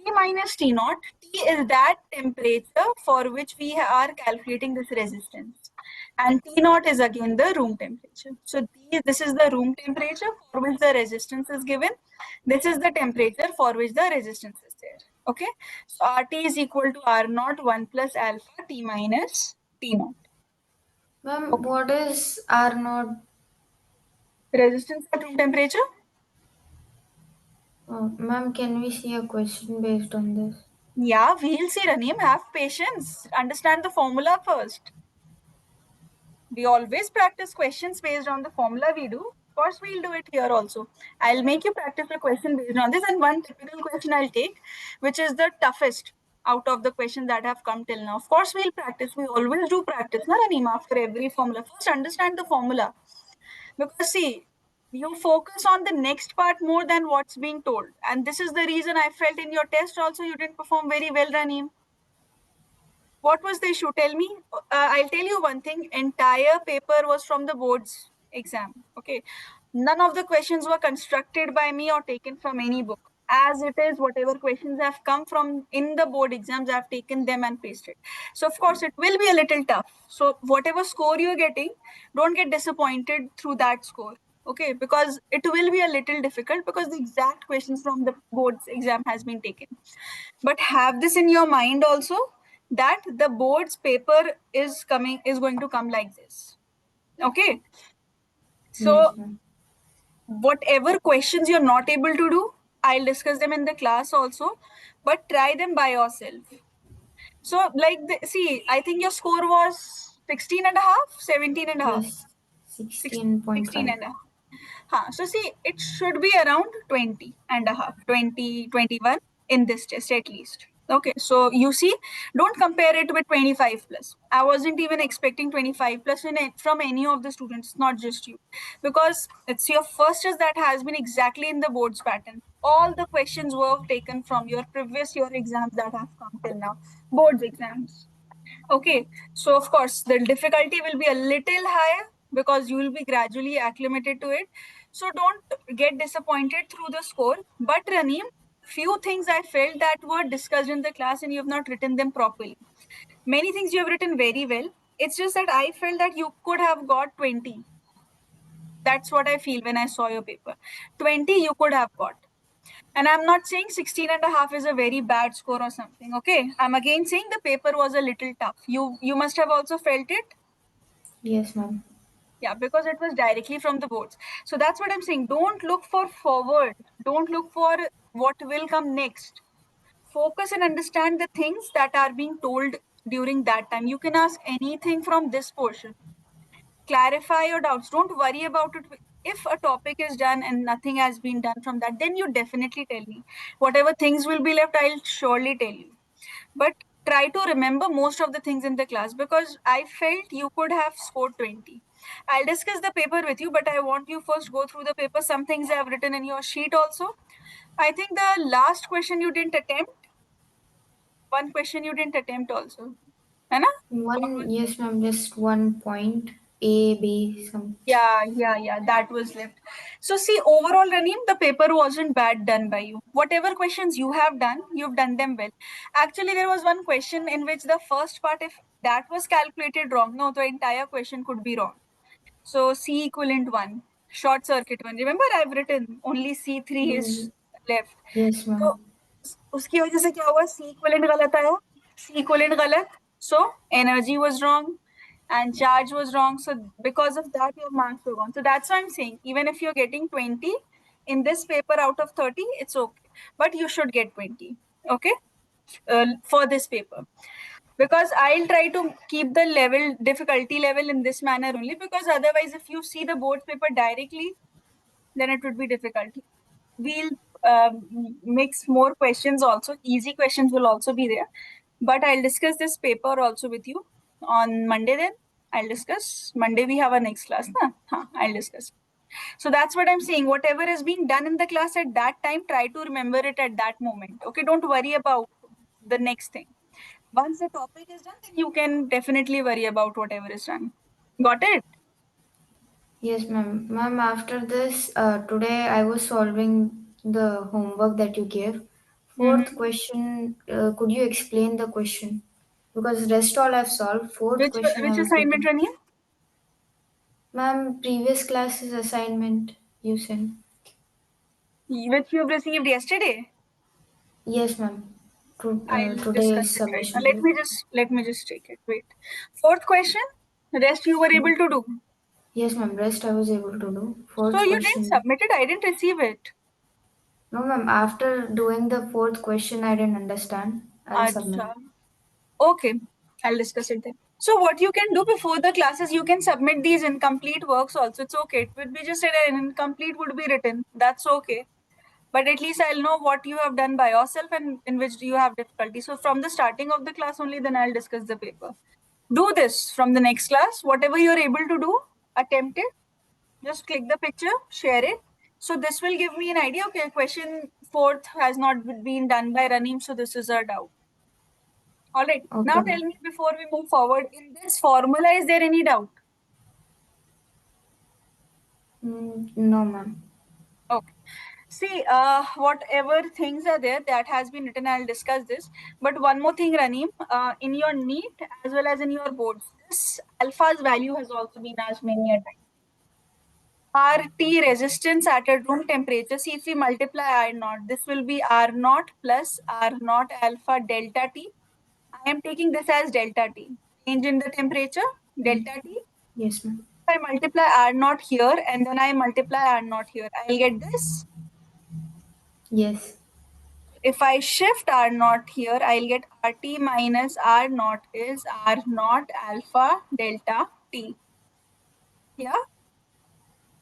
T minus T naught. T is that temperature for which we are calculating this resistance. And T naught is again the room temperature. So this is the room temperature for which the resistance is given. This is the temperature for which the resistance is there. Okay. So RT is equal to R naught 1 plus alpha T minus T naught. Ma'am, what is R naught? Resistance at room temperature? Ma'am, can we see a question based on this? Yeah, we'll see, Raneem. Have patience. Understand the formula first. We always practice questions based on the formula we do. Of course, we'll do it here also. I'll make you practice a question based on this, and one typical question I'll take, which is the toughest out of the questions that have come till now. Of course, we'll practice. We always do practice, na, Raneem, after every formula. First, understand the formula. Because, see, you focus on the next part more than what's being told. And this is the reason I felt in your test also you didn't perform very well, Raneem. What was the issue? Tell me. I'll tell you one thing. Entire paper was from the board's exam. Okay. None of the questions were constructed by me or taken from any book. As it is, whatever questions have come from in the board exams, I've taken them and pasted. So, of course, it will be a little tough. So, whatever score you're getting, don't get disappointed through that score. Okay, because it will be a little difficult because the exact questions from the board's exam has been taken. But have this in your mind also that the board's paper is going to come like this. Okay, Yes, so ma'am. whatever questions you're not able to do, I'll discuss them in the class also, but try them by yourself. So like see, I think your score was 16 and a half, 17 and a half, Yes, 16 16.5. and a half. So see, it should be around 20 and a half, 20, 21 in this test at least. Okay, so you see, don't compare it with 25 plus. I wasn't even expecting 25 plus from any of the students, not just you, because it's your first test that has been exactly in the board's pattern. All the questions were taken from your previous year exams that have come till now, board's exams. Okay, so of course the difficulty will be a little higher because you will be gradually acclimated to it. So don't get disappointed through the score. But Raneem, few things I felt that were discussed in the class and you have not written them properly. Many things you have written very well. It's just that I felt that you could have got 20. That's what I feel when I saw your paper. 20 you could have got. And I'm not saying 16 and a half is a very bad score or something. Okay. I'm again saying the paper was a little tough. You must have also felt it. Yes, ma'am. Yeah, because it was directly from the boards. So that's what I'm saying. Don't look for forward. Don't look for what will come next. Focus and understand the things that are being told during that time. You can ask anything from this portion. Clarify your doubts. Don't worry about it. If a topic is done and nothing has been done from that, then you definitely tell me. Whatever things will be left, I'll surely tell you. But try to remember most of the things in the class because I felt you could have scored 20. I'll discuss the paper with you, but I want you first go through the paper. Some things I have written in your sheet also. I think the last question you didn't attempt, one question you didn't attempt also. Hai na? Yes, ma'am, just 1 point. A, B, some. Yeah, that was left. So see, overall, Raneem, the paper wasn't bad done by you. Whatever questions you have done, you've done them well. Actually, there was one question in which the first part, if that was calculated wrong, no, the entire question could be wrong. So C equivalent 1, short circuit 1. Remember, I've written only C3 is left. Yes, तो ma'am. उसकी वजह से क्या हुआ C equivalent गलत आया C equivalent गलत so energy was wrong and charge was wrong so because of that your marks were gone so that's why I'm saying even if you're getting 20 in this paper out of 30 it's okay but you should get 20 okay for this paper because I'll try to keep the level difficulty level in this manner only because otherwise if you see the board paper directly then it would be difficult. We'll mix more questions also. Easy questions will also be there. But I'll discuss this paper also with you on Monday then. I'll discuss. Monday we have our next class. Na? I'll discuss. So that's what I'm saying. Whatever is being done in the class at that time, try to remember it at that moment. Okay, don't worry about the next thing. Once the topic is done, then you can definitely worry about whatever is done. Got it? Yes, ma'am. Ma'am, after this, today I was solving the homework that you gave. Fourth question, could you explain the question? Because rest all I've solved. Fourth question I Which was assignment, getting. Raneem? Ma'am, previous classes assignment you sent. Which you've received yesterday? Yes, ma'am. I'll Today discuss is it right now. submission date. Let me just take it. Wait. Fourth question. Rest you were able to do. Yes, ma'am. Rest I was able to do. So Fourth you didn't question. submit it. I didn't receive it. No, ma'am. After doing the fourth question, I didn't understand. I'll submit Acha. it. Okay. I'll discuss it then. So what you can do before the classes, you can submit these incomplete works also. It's okay. It would be just an incomplete would be written. That's okay. But at least I'll know what you have done by yourself and in which you have difficulty. So from the starting of the class only, then I'll discuss the paper. Do this from the next class. Whatever you're able to do, attempt it. Just click the picture, share it. So this will give me an idea. Okay, question fourth has not been done by Raneem, so this is our doubt. All right. Okay, Now tell ma'am. me before we move forward, in this formula, is there any doubt? No, ma'am. Okay. See, whatever things are there that has been written, I'll discuss this. But one more thing, Raneem, in your NEET as well as in your boards, this alpha's value has also been asked many a time. RT resistance at a room temperature. See, if we multiply R naught, this will be R naught plus R naught alpha delta T. I am taking this as delta T. Change in the temperature, delta T. Yes, ma'am. If I multiply R naught here and then I multiply R naught here, I'll get this. Yes. If I shift R naught here, I'll get RT minus R naught is R naught alpha delta T. Yeah.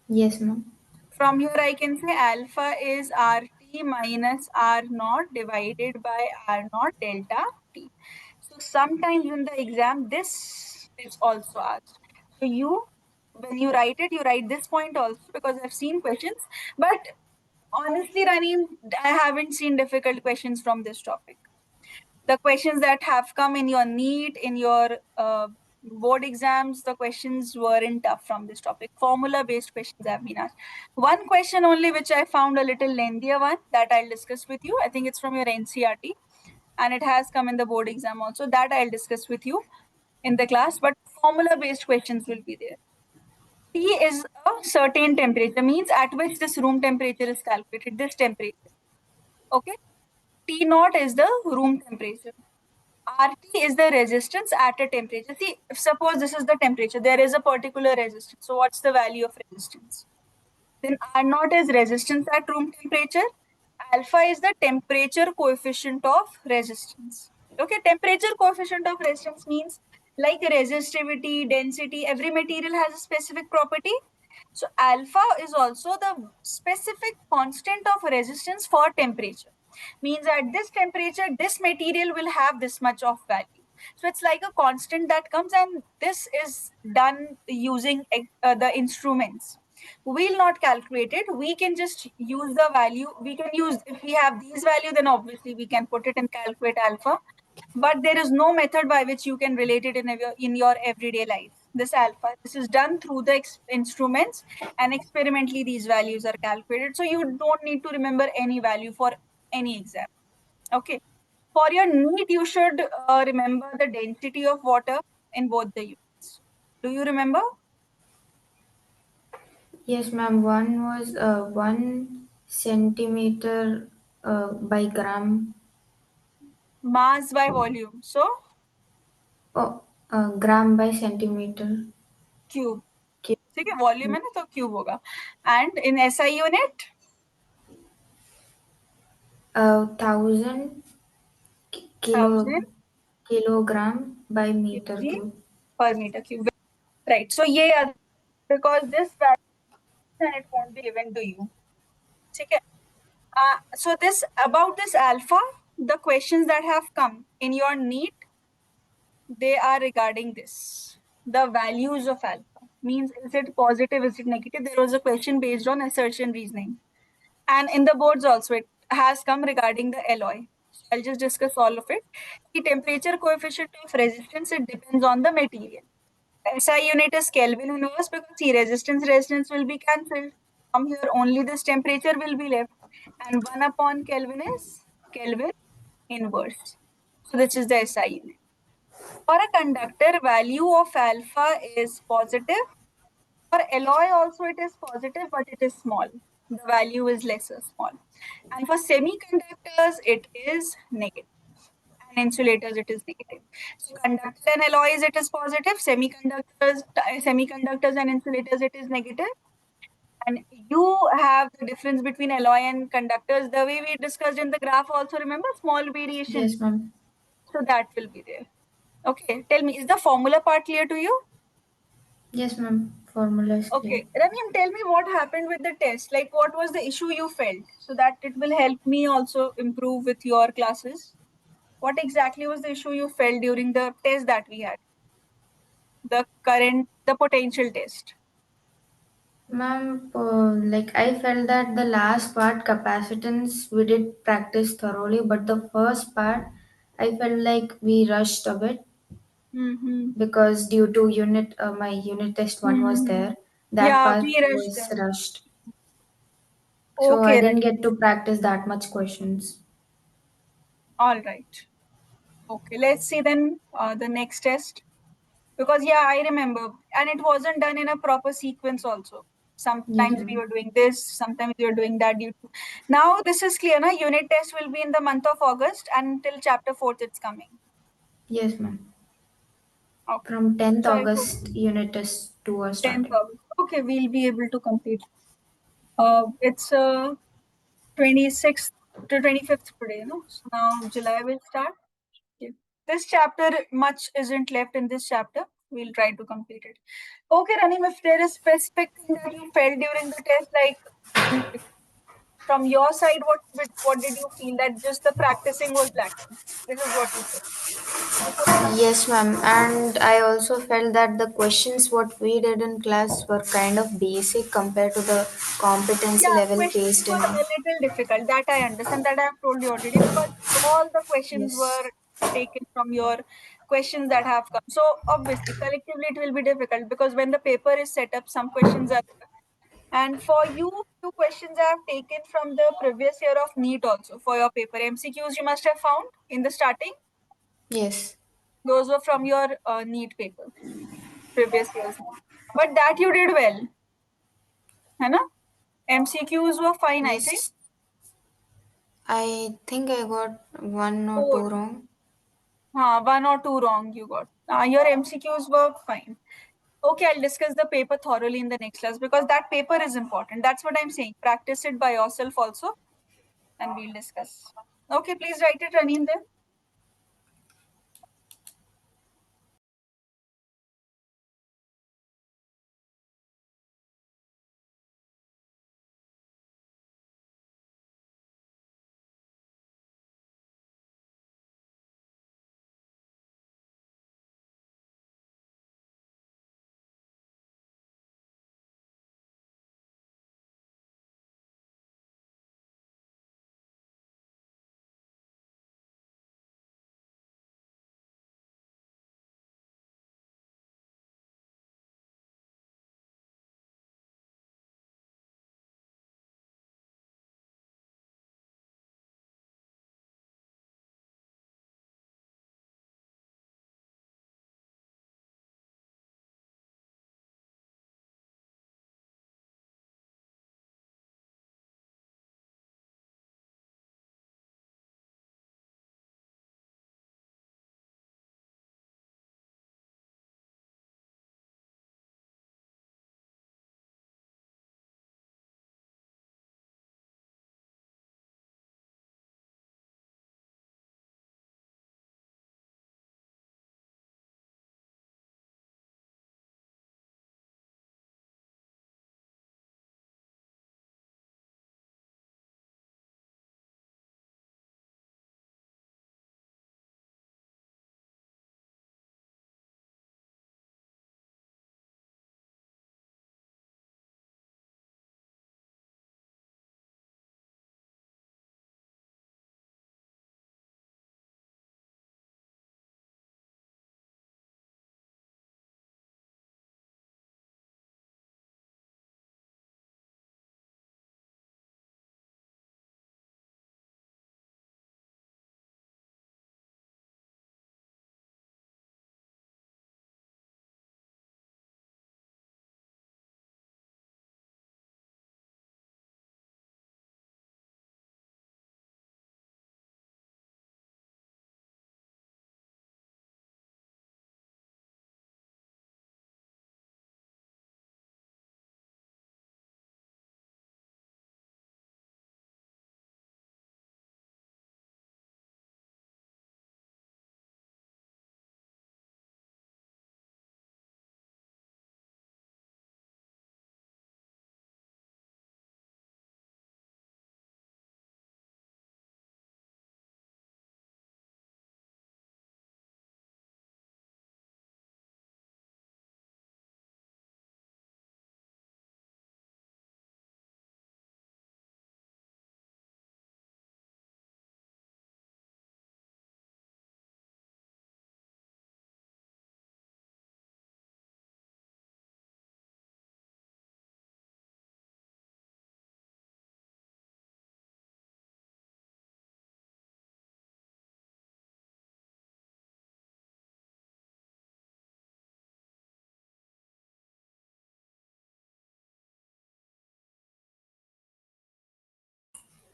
Yes, ma'am. From here, I can say alpha is RT minus R naught divided by R naught delta T. So sometimes in the exam, this is also asked. So when you write it, you write this point also because I've seen questions. But honestly, Raneem, I haven't seen difficult questions from this topic. The questions that have come in your NEET, in your board exams, the questions weren't tough from this topic. Formula based questions have been asked. One question only, which I found a little lengthier one that I'll discuss with you. I think it's from your NCRT and it has come in the board exam also. That I'll discuss with you in the class, but formula based questions will be there. T is a certain temperature, means at which this room temperature is calculated, this temperature. Okay. T naught is the room temperature. RT is the resistance at a temperature. See, if suppose this is the temperature, there is a particular resistance. So what's the value of resistance? Then R naught is resistance at room temperature. Alpha is the temperature coefficient of resistance. Okay, temperature coefficient of resistance means like resistivity, density, every material has a specific property. So alpha is also the specific constant of resistance for temperature. Means at this temperature, this material will have this much of value. So it's like a constant that comes, and this is done using the instruments. We'll not calculate it. We can just use the value. We can use, if we have these value, then obviously we can put it and calculate alpha. But there is no method by which you can relate it in your everyday life. This alpha, this is done through the instruments, and experimentally these values are calculated. So you don't need to remember any value for any exam. Okay. For your NEET, you should remember the density of water in both the units. Do you remember? Yes, ma'am. One was 1 centimeter by gram. Mass by volume. So Oh, gram by centimeter cube. cube. ठीक है, volume है ना तो cube होगा. And in SI unit 1,000 kilo 1000 kilogram by meter kg cube. per meter cube. Right. So ये because this value and it won't be given to you. ठीक है. So this about this alpha, the questions that have come in your NEET, they are regarding this. The values of alpha means, is it positive, is it negative? There was a question based on assertion reasoning. And in the boards also, it has come regarding the alloy. So I'll just discuss all of it. The temperature coefficient of resistance, it depends on the material. SI unit is Kelvin inverse because the resistance will be cancelled. From here, only this temperature will be left. And 1 upon Kelvin is Kelvin inverse. So this is the SI unit. For a conductor, value of alpha is positive. For alloy also it is positive, but it is small. The value is lesser small. And for semiconductors, it is negative. And insulators, it is negative. So conductors and alloys, it is positive. Semiconductors and insulators, it is negative. And you have the difference between alloy and conductors, the way we discussed in the graph also, remember, small variation. Yes, ma'am. So that will be there. Okay, tell me, is the formula part clear to you? Yes, ma'am. Formula is clear. Okay, Ramyam, tell me what happened with the test. Like, what was the issue you felt, so that it will help me also improve with your classes. What exactly was the issue you felt during the test that we had? The potential test. Ma'am, like I felt that the last part, capacitance, we did practice thoroughly, but the first part, I felt like we rushed a bit Mm-hmm. because due to my unit test one was Mm-hmm. there. That Yeah, part we rushed was them. rushed. So I Okay, didn't Rani. get to practice that much questions. All right. Okay, let's see then the next test. Because yeah, I remember, and it wasn't done in a proper sequence also. Yes, Sometimes we ma'am. were doing this, sometimes we were doing that. Due to now this is clear. Na unit test will be in the month of August, and till chapter fourth it's coming. Yes, ma'am. Okay, From 10th so I hope August, unit test 2 are 10th starting. August. Okay, we'll be able to complete. It's 26th to 25th today, no? So now July will start. Okay. This chapter, much isn't left in this chapter. We'll try to complete it. Okay, Ranim, if there is specific thing that you felt during the test, like from your side, what did you feel that just the practicing was lacking? This is what you said. Yes, ma'am. And I also felt that the questions what we did in class were kind of basic compared to the competency Yeah, level questions faced were in. a little difficult. That I understand. That I have told you already, because all the questions Yes. were taken from your questions that have come. So obviously, collectively, it will be difficult because when the paper is set up, some questions are there. And for you, few questions I have taken from the previous year of NEET also for your paper. MCQs you must have found in the starting. Yes. Those were from your NEET paper, previous year's NEET. But that you did well, है ना? MCQs were fine, I think. Yes. I think I got one or two Four. wrong. One or two wrong you got. Your MCQs were fine. Okay, I'll discuss the paper thoroughly in the next class because that paper is important. That's what I'm saying. Practice it by yourself also, and we'll discuss. Okay, please write it, Raneem, then.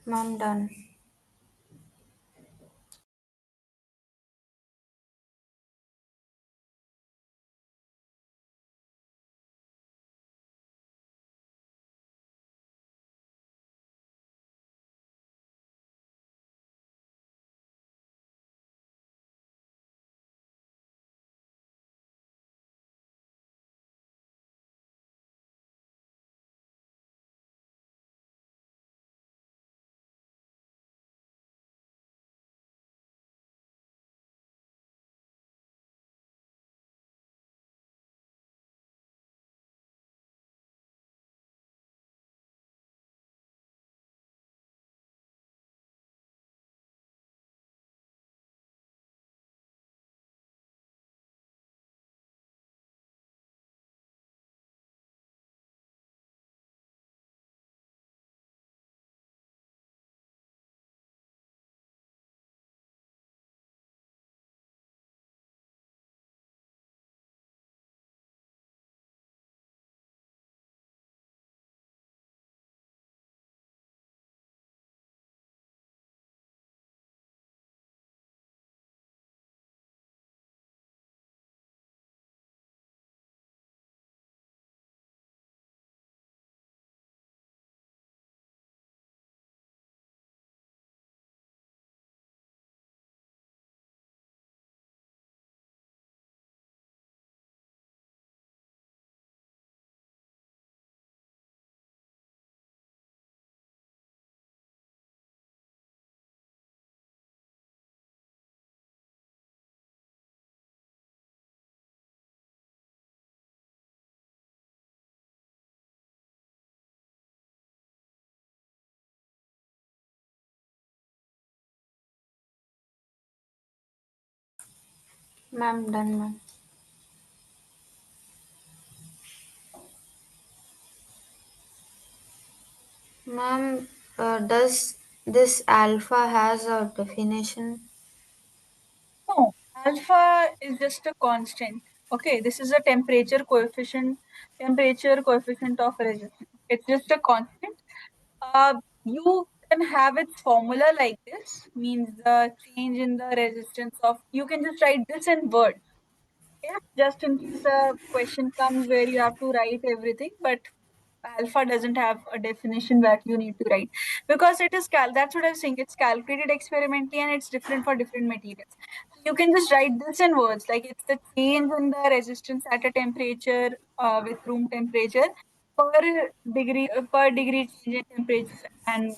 Ma'am, done. Ma'am, done, ma'am. Ma'am, does this alpha has a definition? No, alpha is just a constant. Okay, this is a temperature coefficient of resistance. It's just a constant. You can have its formula like this, means the change in the resistance of, you can just write this in words. Yeah, just in case a question comes where you have to write everything, but alpha doesn't have a definition that you need to write because it is that's what I was saying. It's calculated experimentally and it's different for different materials. So you can just write this in words like it's the change in the resistance at a temperature with room temperature per degree change in temperature and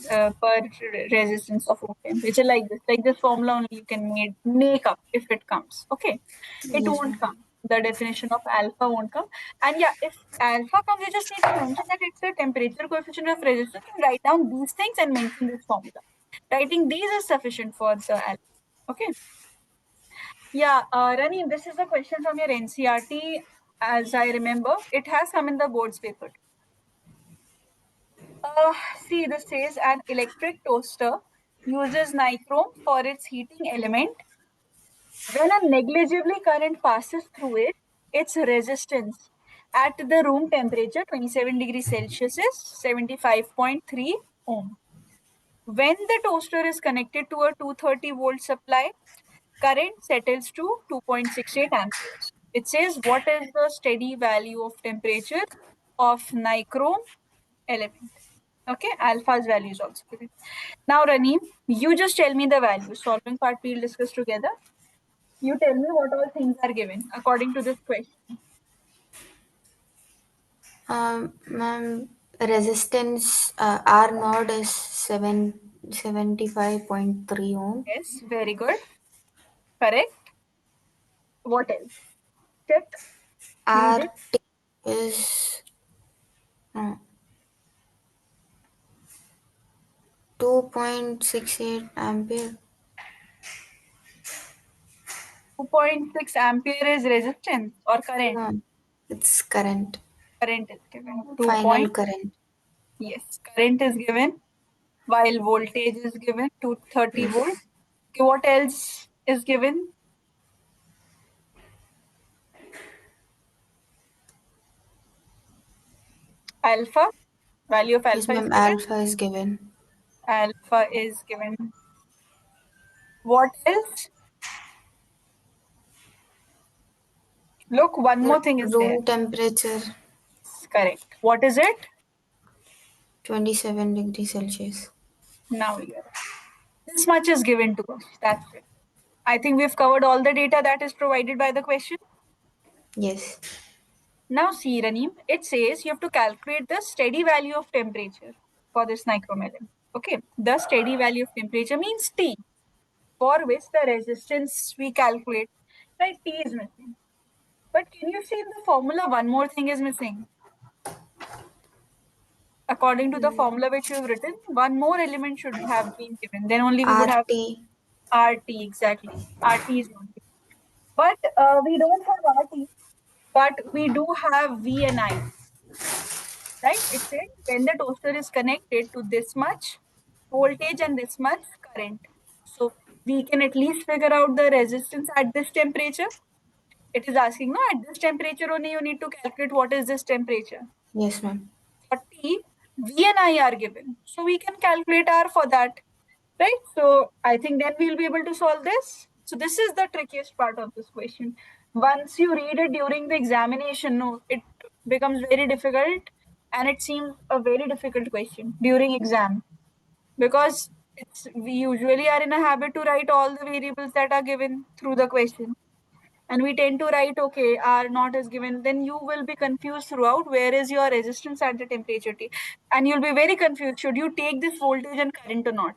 resistance of room temperature, like this formula only you can make up if it comes. Okay, it Yes, won't ma'am. come. The definition of alpha won't come. And yeah, if alpha comes, you just need to mention that it's a temperature coefficient of resistance and write down these things and mention this formula. Writing these is sufficient for the alpha. Okay. Yeah, Rani, this is a question from your NCRT. As I remember, it has come in the board's paper. See, this says an electric toaster uses nichrome for its heating element. When a negligibly current passes through it, its resistance at the room temperature 27 degrees Celsius is 75.3 ohm. When the toaster is connected to a 230 volt supply, current settles to 2.68 amperes. It says what is the steady value of temperature of nichrome element. Okay, alpha's value is also given. Now, Raneem, you just tell me the values. Solving part we'll discuss together. You tell me what all things are given according to this question. Ma'am, resistance R node is 75.3 ohm. Yes, very good. Correct. What else? Check. Read it. RT is uh, 2.68 ampere. 2.6 ampere is resistance or current. No, it's current. Current is given. 2 Final point. current. Yes, current is given while voltage is given 230 Yes. volt. Okay, what else is given? Alpha. Value of Yes, alpha is ma'am. given. Alpha is given. Alpha is given. What else? Look, one more thing is there. Room temperature Correct. What is it? 27 degrees Celsius. Now here. This much is given to us. That's it. I think we've covered all the data that is provided by the question. Yes. Now see, Raneem, it says you have to calculate the steady value of temperature for this nigromelon. Okay, the steady value of temperature means T, for which the resistance we calculate, right? T is missing. But can you see in the formula one more thing is missing? According to the formula which you've written, one more element should have been given. Then only we would have RT. RT, exactly. RT is not given. But we don't have RT, but we do have V and I, right? It said when the toaster is connected to this much voltage and this much current. So we can at least figure out the resistance at this temperature. It is asking, no, at this temperature only you need to calculate what is this temperature. Yes, ma'am. For T, V and I are given. So we can calculate R for that, right? So I think then we'll be able to solve this. So this is the trickiest part of this question. Once you read it during the examination, no, it becomes very difficult and it seems a very difficult question during exam because we usually are in a habit to write all the variables that are given through the question and we tend to write okay r naught is given, then you will be confused throughout where is your resistance at the temperature T, and you'll be very confused should you take this voltage and current or not,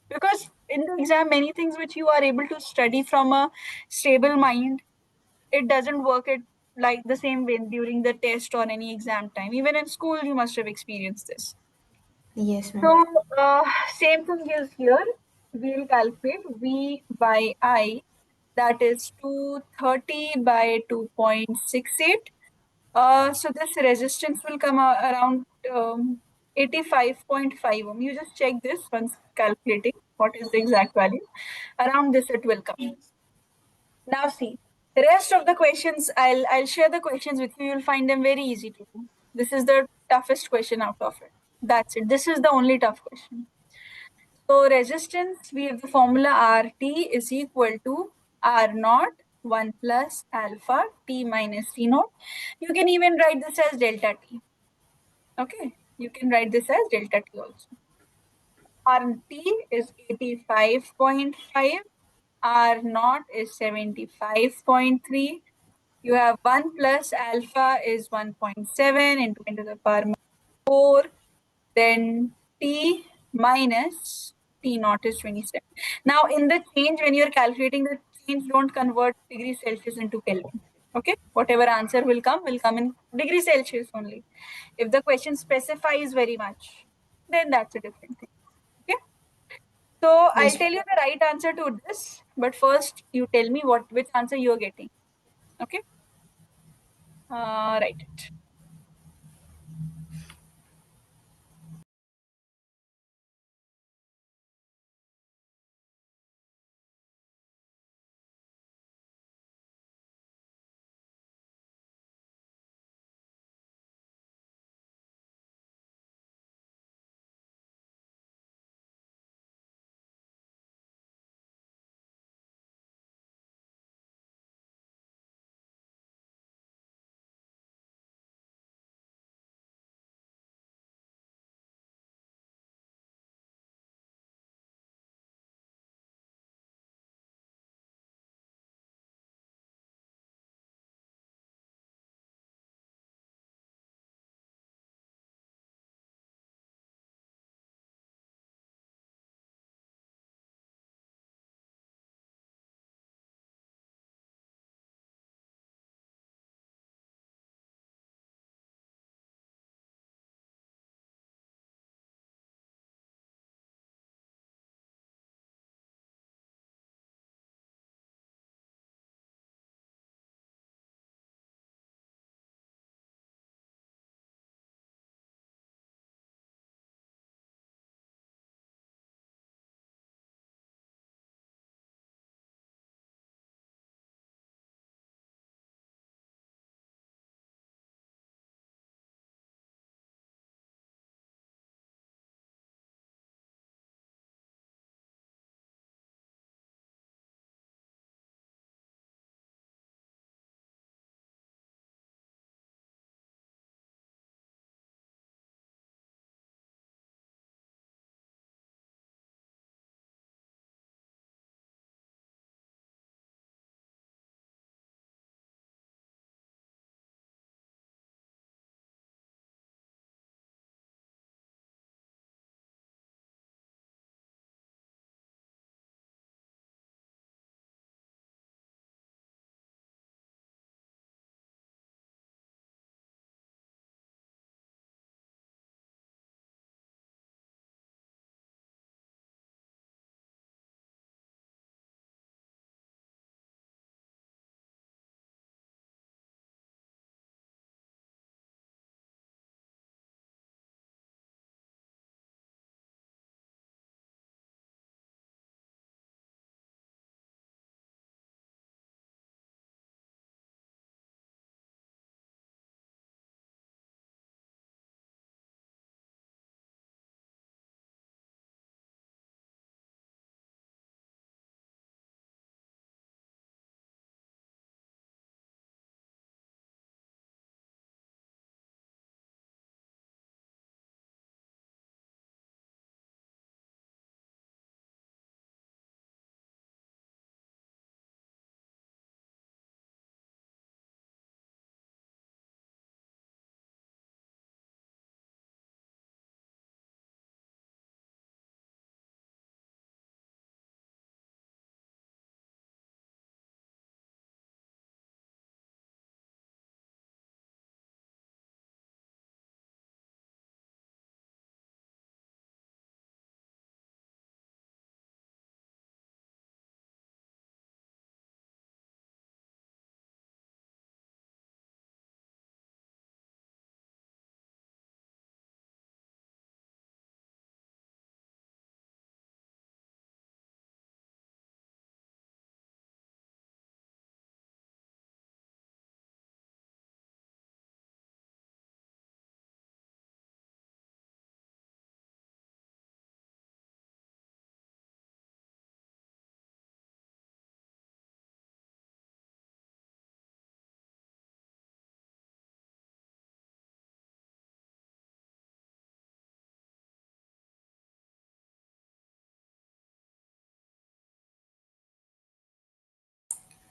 because in the exam many things which you are able to study from a stable mind, it doesn't work it like the same way during the test or any exam time. Even in school you must have experienced this. Yes, So ma'am. same thing is here. We'll calculate V by I, that is 230 by 2.68. So this resistance will come around 85.5 ohm. You just check this once calculating what is the exact value. Around this it will come. Now see, the rest of the questions, I'll share the questions with you. You'll find them very easy to do. This is the toughest question out of it. That's it. This is the only tough question. So resistance, we have the formula RT is equal to R naught 1 plus alpha T minus T naught. You can even write this as delta T. Okay, you can write this as delta T also. RT is 85.5, R naught is 75.3. You have 1 plus alpha is 1.7 into 10 to the power 4. Then T minus T naught is 27. Now in the change, when you're calculating the change, don't convert degree Celsius into Kelvin. Okay, whatever answer will come in degree Celsius only. If the question specifies very much, then that's a different thing. Okay, so I'll Yes, tell you the right answer to this, but first you tell me which answer you're getting. Okay, write it.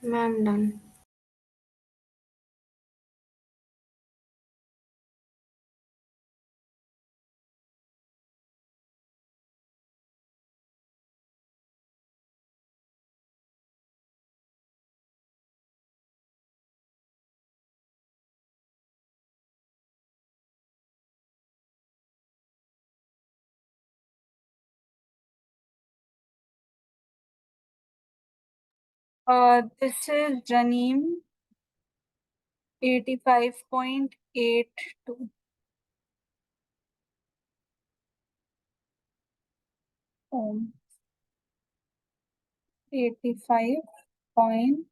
Ma'am, done. This is Janeem 85.82. Ohm. 85.8.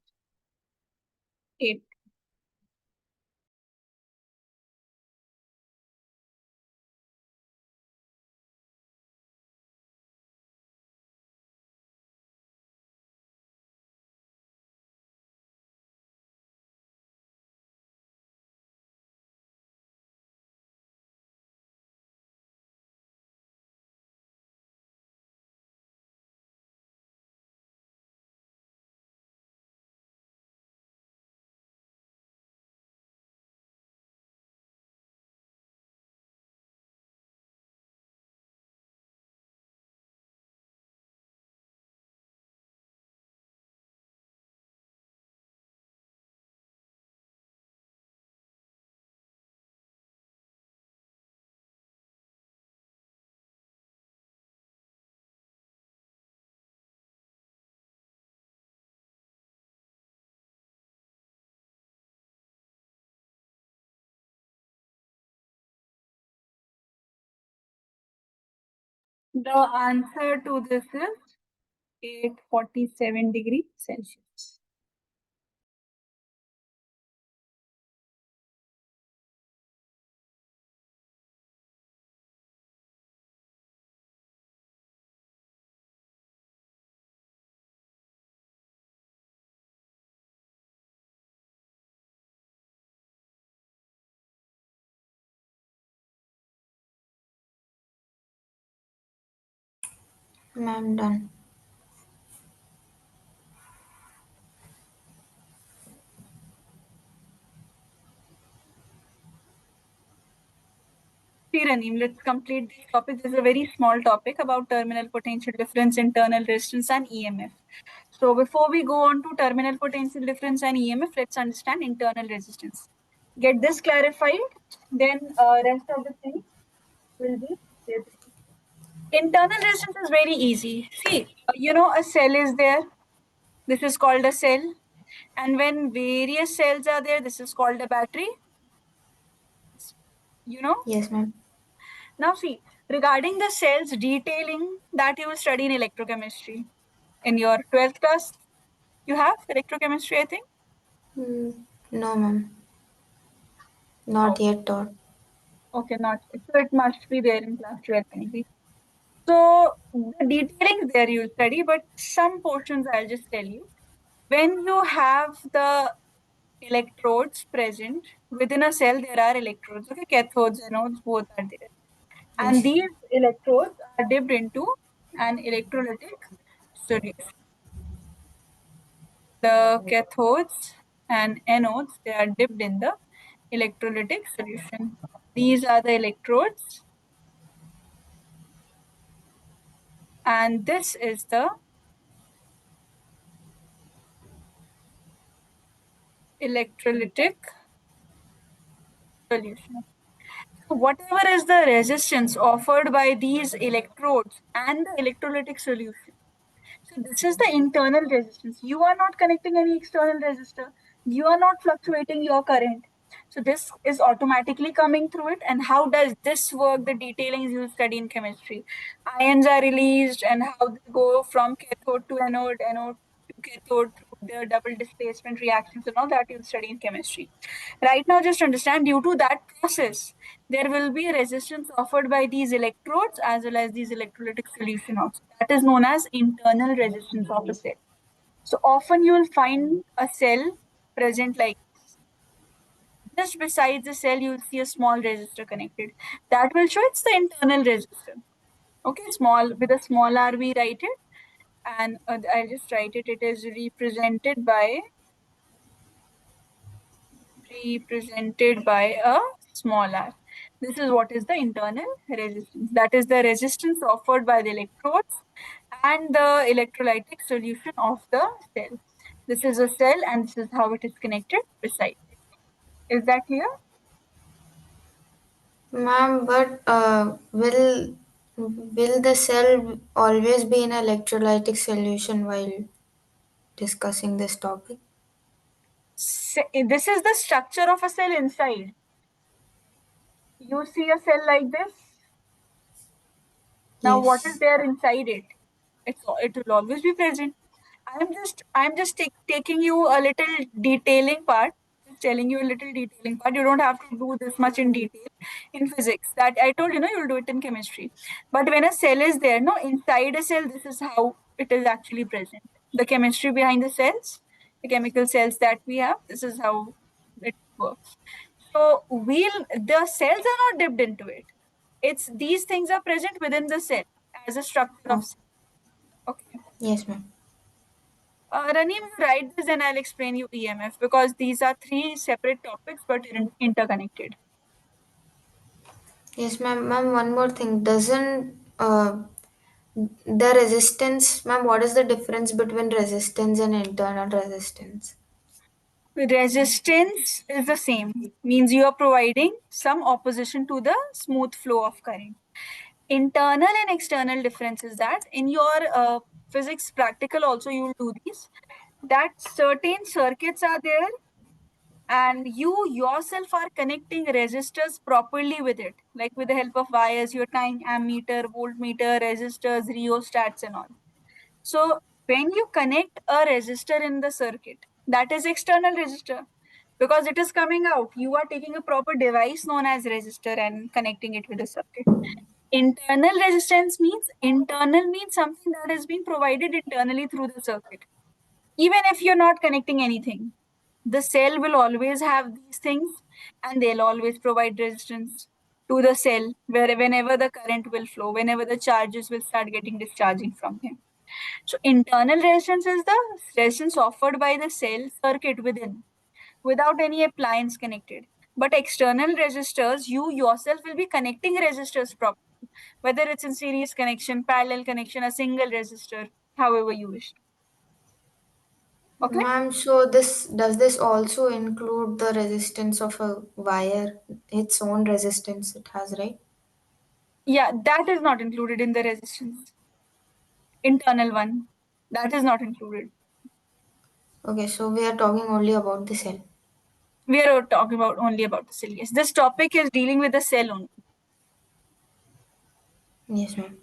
The answer to this is 847 degrees Celsius. Ma'am, done. Ranim, let's complete this topic. This is a very small topic about terminal potential difference, internal resistance, and EMF. So before we go on to terminal potential difference and EMF, let's understand internal resistance. Get this clarified, then rest of the things will be clear. Internal resistance is very easy. See, a cell is there. This is called a cell. And when various cells are there, this is called a battery. You know? Yes, ma'am. Now see, regarding the cells detailing that you will study in electrochemistry. In your 12th class, you have electrochemistry, I think? No, ma'am. Not Oh, yet taught. okay, not yet. So it must be there in class 12 maybe. So the detailing there you'll study, but some portions I'll just tell you. When you have the electrodes present within a cell, there are electrodes, okay, cathodes, anodes, both are there. And Yes. these electrodes are dipped into an electrolytic solution. The cathodes and anodes, they are dipped in the electrolytic solution. These are the electrodes, and this is the electrolytic solution. So whatever is the resistance offered by these electrodes and the electrolytic solution. So this is the internal resistance. You are not connecting any external resistor. You are not fluctuating your current. So this is automatically coming through it. And how does this work? The detailings you study in chemistry. Ions are released and how they go from cathode to anode, anode to cathode through their double displacement reactions and all that you'll study in chemistry. Right now, just understand due to that process, there will be resistance offered by these electrodes as well as these electrolytic solution also. That is known as internal resistance of a cell. So often you will find a cell present like just beside the cell, you will see a small resistor connected. That will show it's the internal resistor. Okay, small with a small r we write it, and I'll just write it. It is represented by represented by a small r. This is what is the internal resistance. That is the resistance offered by the electrodes and the electrolytic solution of the cell. This is a cell and this is how it is connected beside it. Is that clear? Ma'am, but will the cell always be in electrolytic solution while discussing this topic? This is the structure of a cell inside. You see a cell like this. Now, what is Yes. there inside it? It will always be present. I'm just taking you a little detailing part, just telling you a little detailing part. You don't have to do this much in detail in physics. That I told you, no, you'll do it in chemistry. But when a cell is there, no, inside a cell, this is how it is actually present. The chemistry behind the cells, the chemical cells that we have, this is how it works. So the cells are not dipped into it. It's these things are present within the cell as a structure of Oh, cell. Okay. yes, ma'am. Ranim, you write this and I'll explain you EMF because these are three separate topics but interconnected. Yes, ma'am. Ma'am, one more thing. Doesn't the resistance, ma'am, what is the difference between resistance and internal resistance? Resistance is the same, means you are providing some opposition to the smooth flow of current. Internal and external difference is that in your physics practical also you will do these, that certain circuits are there and you yourself are connecting resistors properly with it, like with the help of wires, you're tying ammeter, voltmeter, resistors, rheostats and all. So when you connect a resistor in the circuit, that is external resistor because it is coming out. You are taking a proper device known as resistor and connecting it with the circuit. Internal resistance means internal means something that has been provided internally through the circuit. Even if you're not connecting anything, the cell will always have these things and they'll always provide resistance to the cell where whenever the current will flow, whenever the charges will start getting discharging from him. So internal resistance is the resistance offered by the cell circuit within without any appliance connected. But external resistors, you yourself will be connecting resistors properly, whether it's in series connection, parallel connection, a single resistor, however you wish. Okay? Ma'am, so this does this also include the resistance of a wire, its own resistance it has, right? Yeah, that is not included in the resistance. Internal one. That is not included. Okay, so we are talking only about the cell. We are talking about only about the cell. Yes. This topic is dealing with the cell only. Yes, ma'am.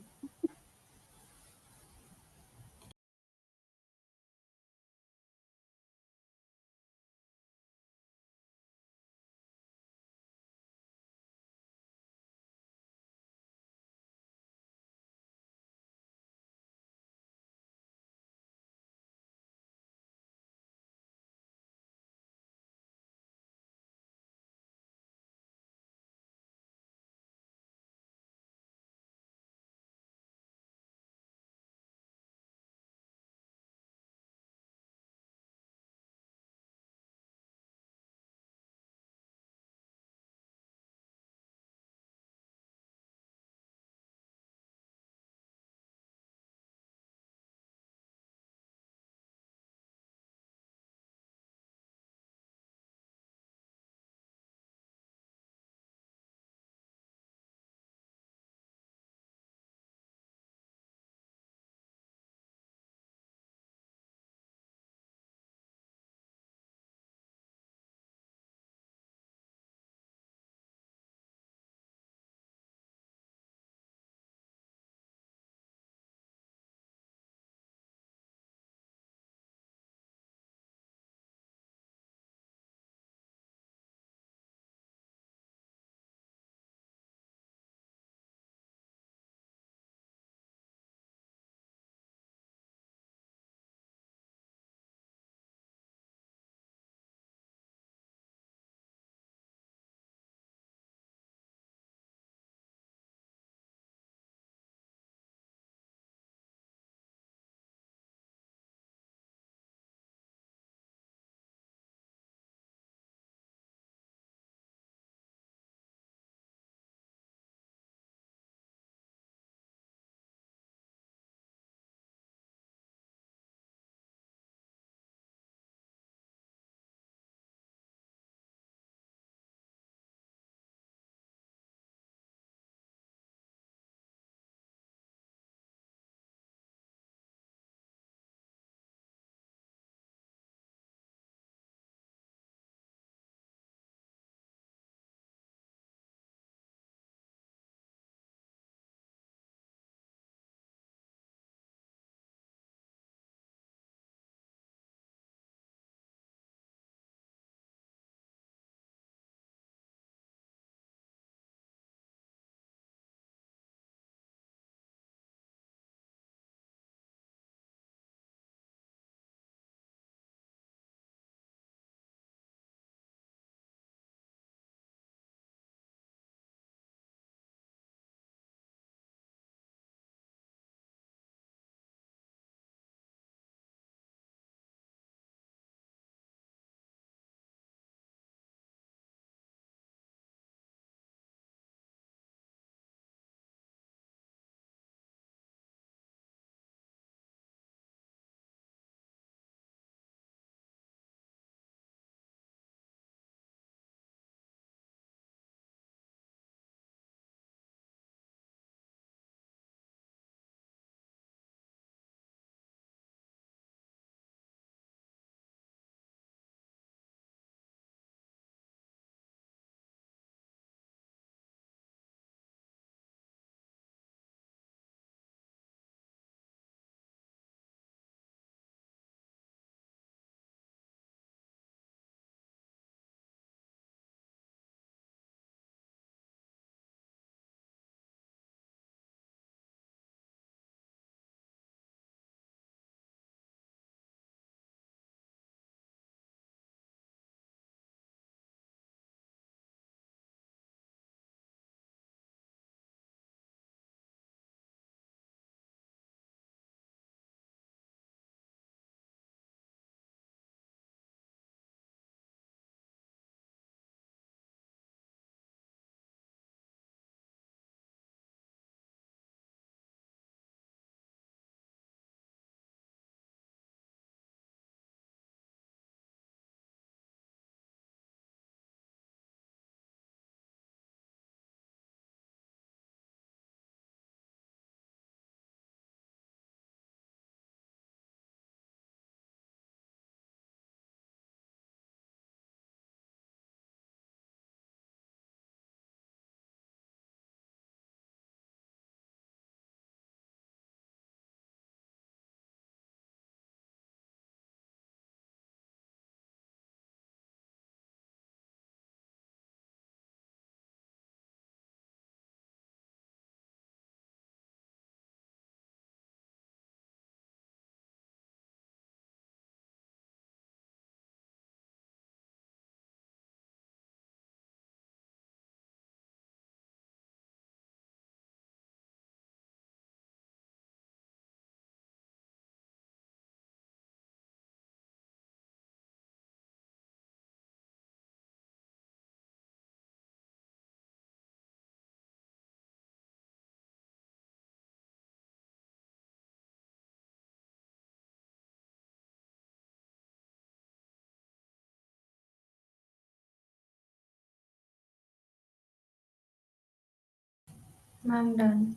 Ma'am, done.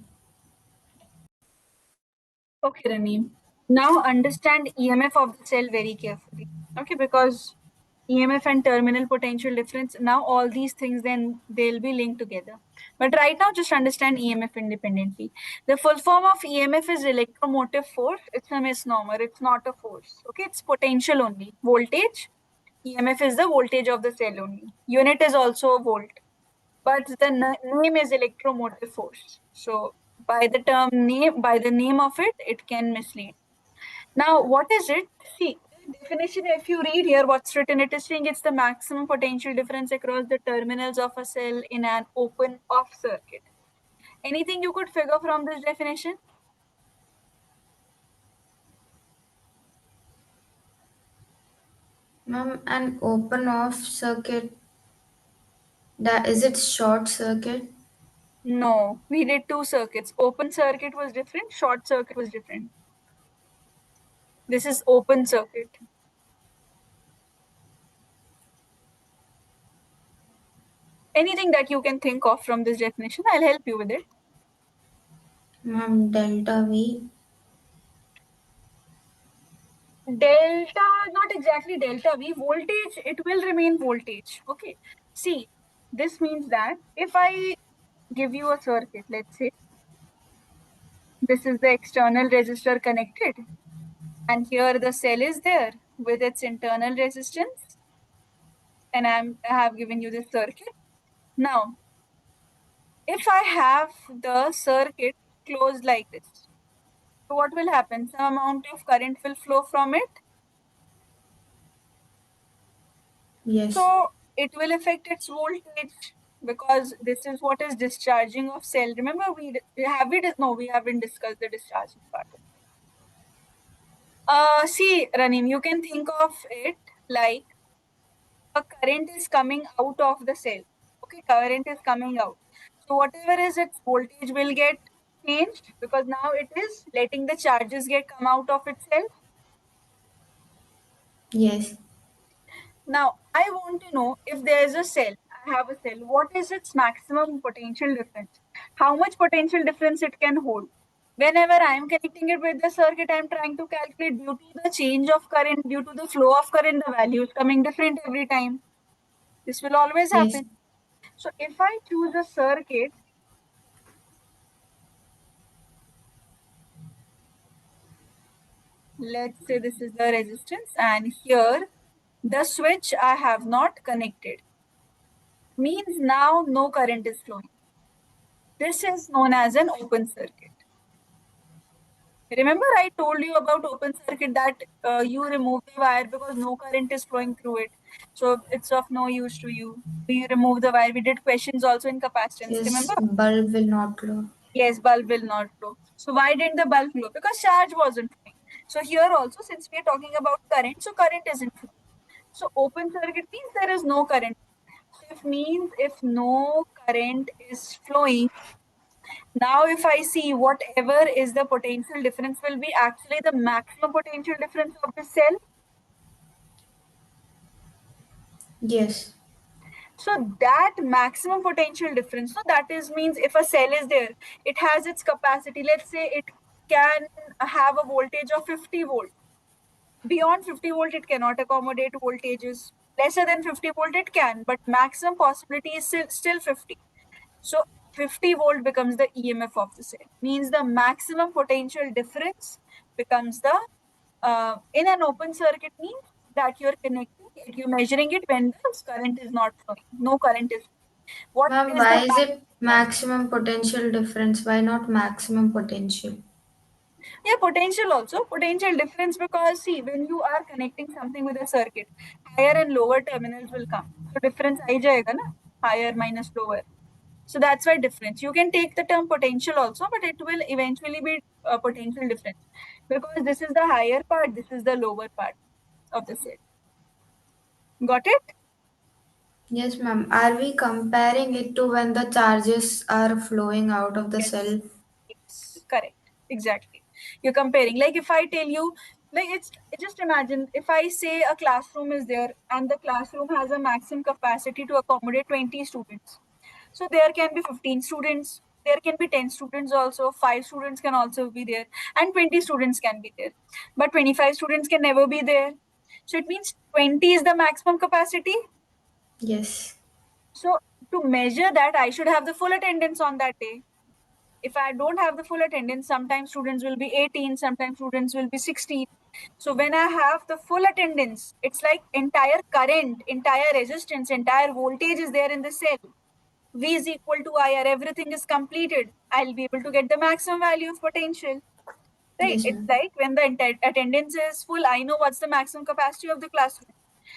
Okay, Raneem. Now understand EMF of the cell very carefully. Okay, because EMF and terminal potential difference, now all these things then they'll be linked together. But right now, just understand EMF independently. The full form of EMF is electromotive force. It's a misnomer. It's not a force. Okay, it's potential only. Voltage. EMF is the voltage of the cell only. Unit is also a volt, but the name is electromotive force. So by the term name, by the name of it, it can mislead. Now, what is it? See, the definition, if you read here what's written, it is saying it's the maximum potential difference across the terminals of a cell in an open off circuit. Anything you could figure from this definition? Ma'am, an open off circuit, that is it short circuit? No, we did two circuits. Open circuit was different, short circuit was different. This is open circuit. Anything that you can think of from this definition, I'll help you with it. Ma'am, delta V. Delta, not exactly delta V, voltage, it will remain voltage. Okay. See, this means that if I give you a circuit, let's say this is the external resistor connected, and here the cell is there with its internal resistance, and I have given you this circuit. Now, if I have the circuit closed like this, so what will happen? Some amount of current will flow from it. Yes. So it will affect its voltage because this is what is discharging of cell. Remember, we haven't discussed the discharging part. See, Ranim, you can think of it like a current is coming out of the cell. Okay, current is coming out. So whatever is its voltage will get changed because now it is letting the charges get come out of itself. Yes. Now, I want to know if there is a cell, I have a cell, what is its maximum potential difference? How much potential difference it can hold? Whenever I am connecting it with the circuit, I am trying to calculate due to the change of current, due to the flow of current, the value is coming different every time. This will always Yes. happen. So if I choose a circuit, let's say this is the resistance, and here the switch I have not connected, means now no current is flowing. This is known as an open circuit. Remember, I told you about open circuit that you remove the wire because no current is flowing through it. So it's of no use to you. We remove the wire. We did questions also in capacitance. Yes. Remember? Bulb will not glow. Yes, bulb will not flow. So why didn't the bulb flow? Because charge wasn't flowing. So here also, since we are talking about current, so current isn't flowing. So open circuit means there is no current. So if means if no current is flowing, now, if I see whatever is the potential difference will be actually the maximum potential difference of the cell. Yes. So that maximum potential difference, so that is means if a cell is there, it has its capacity. Let's say it can have a voltage of 50 volt. Beyond 50 volt, it cannot accommodate voltages. Lesser than 50 volt, it can, but maximum possibility is still 50. So 50 volt becomes the EMF of the cell. Means the maximum potential difference becomes the in an open circuit means that you're connecting it, you're measuring it when the current is not flowing. No current is. What Ma'am, is the why is it maximum potential difference? Why not maximum potential? yeah, potential also. Potential difference because see, when you are connecting something with a circuit, higher and lower terminals will come. So difference aa jayega na, higher minus lower. So that's why difference. You can take the term potential also, but it will eventually be a potential difference because this is the higher part, this is the lower part of the cell. Got it? Yes, ma'am. Are we comparing it to when the charges are flowing out of the Yes. cell? Yes. Correct. Exactly. You're comparing. Like if I tell you, like it's just imagine if I say a classroom is there and the classroom has a maximum capacity to accommodate 20 students. So there can be 15 students. There can be 10 students also, 5 students can also be there, and 20 students can be there. But 25 students can never be there. So it means 20 is the maximum capacity. Yes. So to measure that, I should have the full attendance on that day. If I don't have the full attendance, sometimes students will be 18, sometimes students will be 16. So when I have the full attendance, it's like entire current, entire resistance, entire voltage is there in the cell. V is equal to IR, everything is completed. I'll be able to get the maximum value of potential. Right? Yes, It's ma'am. like when the attendance is full, I know what's the maximum capacity of the classroom.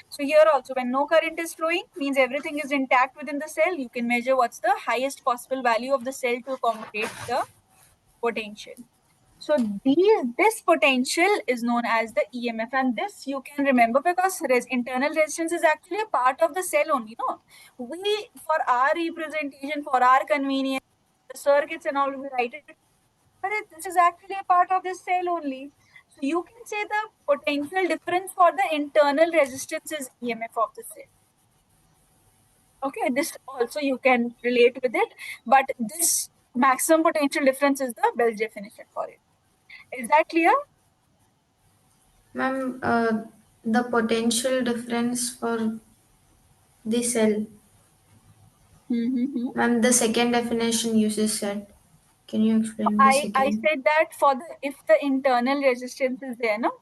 So here also, when no current is flowing, means everything is intact within the cell. You can measure what's the highest possible value of the cell to accommodate the potential. So this potential is known as the EMF, and this you can remember because internal resistance is actually a part of the cell only. No, we for our representation, for our convenience, the circuits and all we write it, but this is actually a part of this cell only. So you can say the potential difference for the internal resistance is EMF of the cell. Okay, this also you can relate with it, but this maximum potential difference is the Bell's definition for it. Is that clear? Ma'am, the potential difference for the cell. Mm-hmm. Ma'am, the second definition uses said. Can you explain the I second? said that for the if the internal resistance is there, no,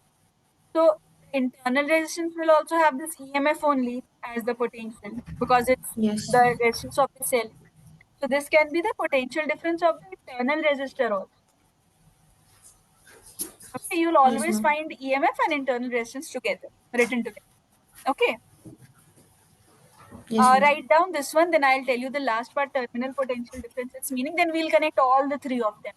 so internal resistance will also have this EMF only as the potential because it's Yes. the resistance of the cell. So this can be the potential difference of the internal resistor also. Okay, you'll Yes, always ma'am. find EMF and internal resistance together, written together. Okay, Yes, ma'am. write down this one, then I'll tell you the last part, terminal potential difference, its meaning. Then we'll connect all the three of them.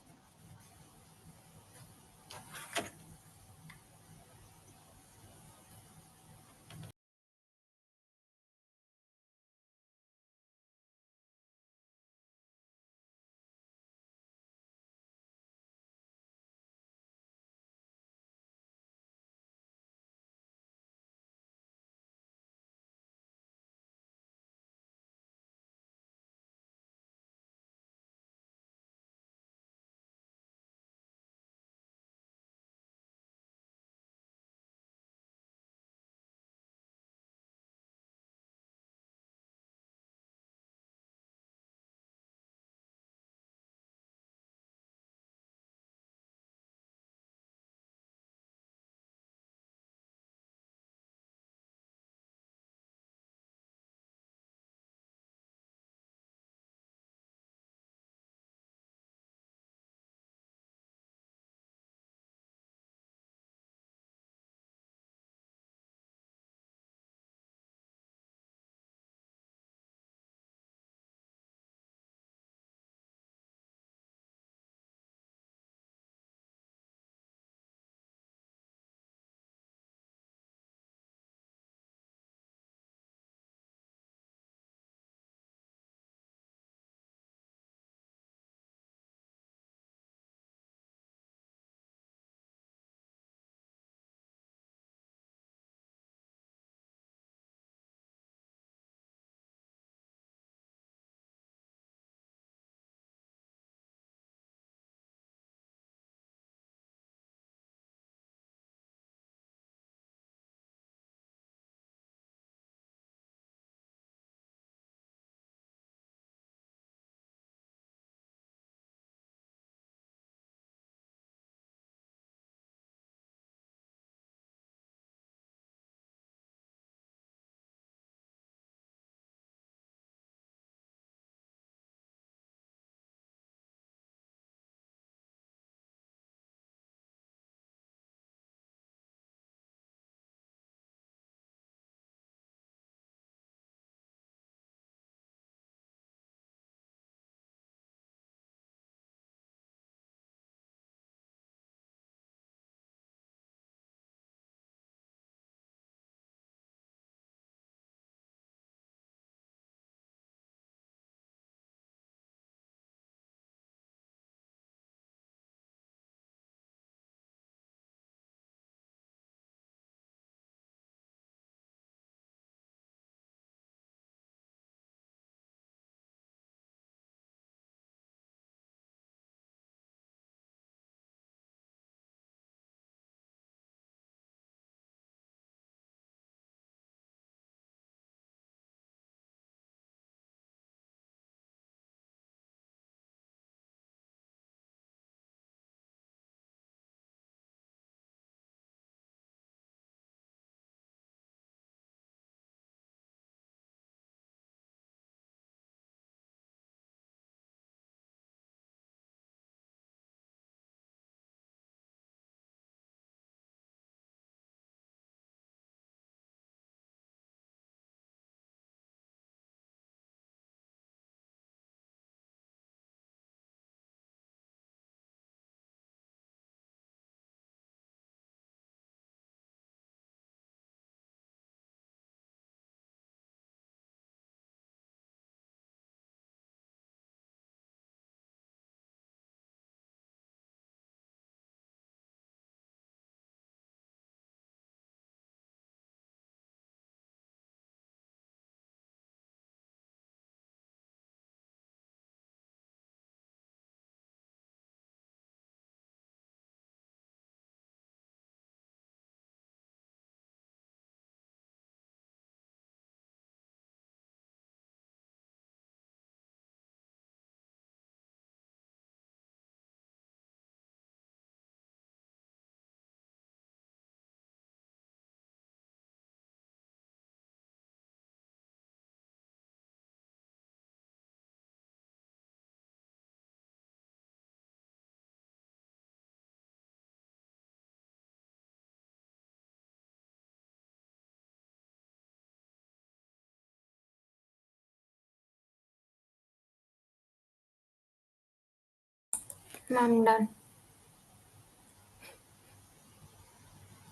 I'm done.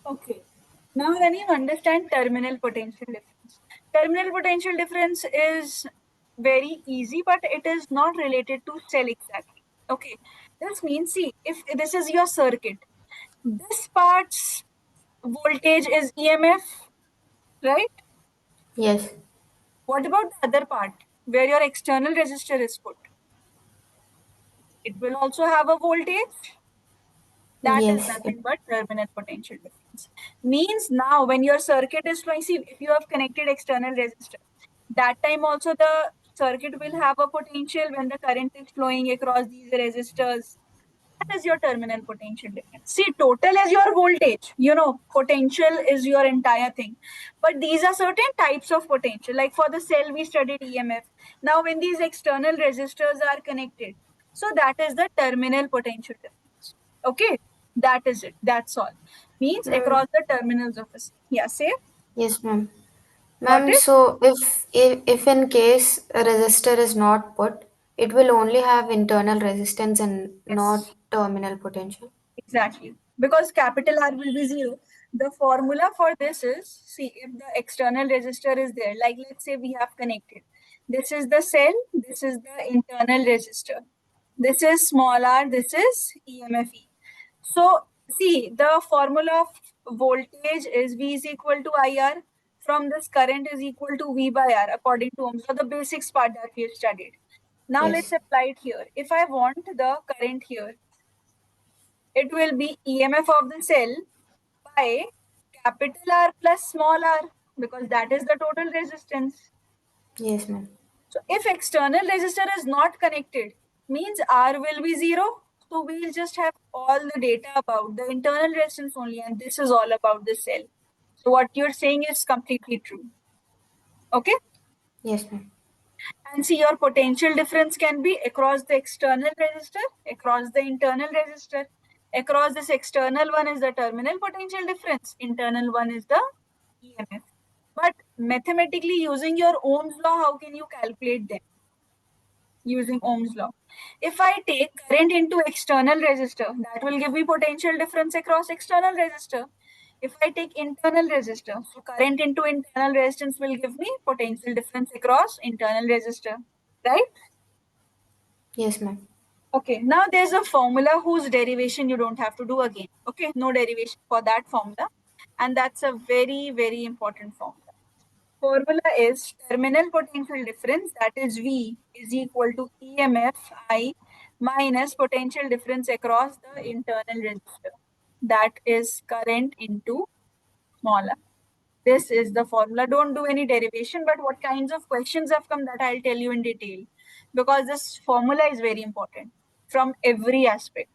Okay. Now then you understand terminal potential difference. Terminal potential difference is very easy, but it is not related to cell exactly. Okay. This means, see, if this is your circuit, this part's voltage is EMF, right? Yes. What about the other part where your external resistor is put? It will also have a voltage. That is Yes. nothing but terminal potential difference. Means now when your circuit is flowing, see, if you have connected external resistor, that time also the circuit will have a potential when the current is flowing across these resistors. That is your terminal potential difference. See, total is your voltage. Potential is your entire thing. But these are certain types of potential. Like for the cell, we studied EMF. Now, when these external resistors are connected, so that is the terminal potential difference. Okay, that is it. That's all. Means Ma'am. across the terminals of a cell. Yeah, say, Yes, ma'am. got Ma'am, it? so if in case a resistor is not put, it will only have internal resistance and not Yes. terminal potential. Exactly. Because capital R will be 0. The formula for this is, see, if the external resistor is there, like let's say we have connected. This is the cell, this is the internal resistor. This is small r, this is EMFE. So, see, the formula of voltage is V is equal to IR. From this, current is equal to V by R according to Ohms, or the basics part that we have studied. Now, let's Yes. apply it here. If I want the current here, it will be EMF of the cell by capital R plus small r, because that is the total resistance. Yes, ma'am. So if external resistor is not connected, means R will be 0. So we'll just have all the data about the internal resistance only, and this is all about the cell. So what you're saying is completely true. Okay? Yes, ma'am. And see, your potential difference can be across the external resistor, across the internal resistor. Across this external one is the terminal potential difference, internal one is the EMF. But mathematically, using your Ohm's law, how can you calculate them? Using Ohm's law. If I take current into external resistor, that will give me potential difference across external resistor. If I take internal resistor, so current into internal resistance will give me potential difference across internal resistor, right? Yes, ma'am. Okay, now there's a formula whose derivation you don't have to do again. Okay, no derivation for that formula. And that's a very, very important formula. Formula is terminal potential difference, that is V is equal to EMF I minus potential difference across the internal resistor. That is current into small r. This is the formula. Don't do any derivation, but what kinds of questions have come, that I'll tell you in detail, because this formula is very important from every aspect.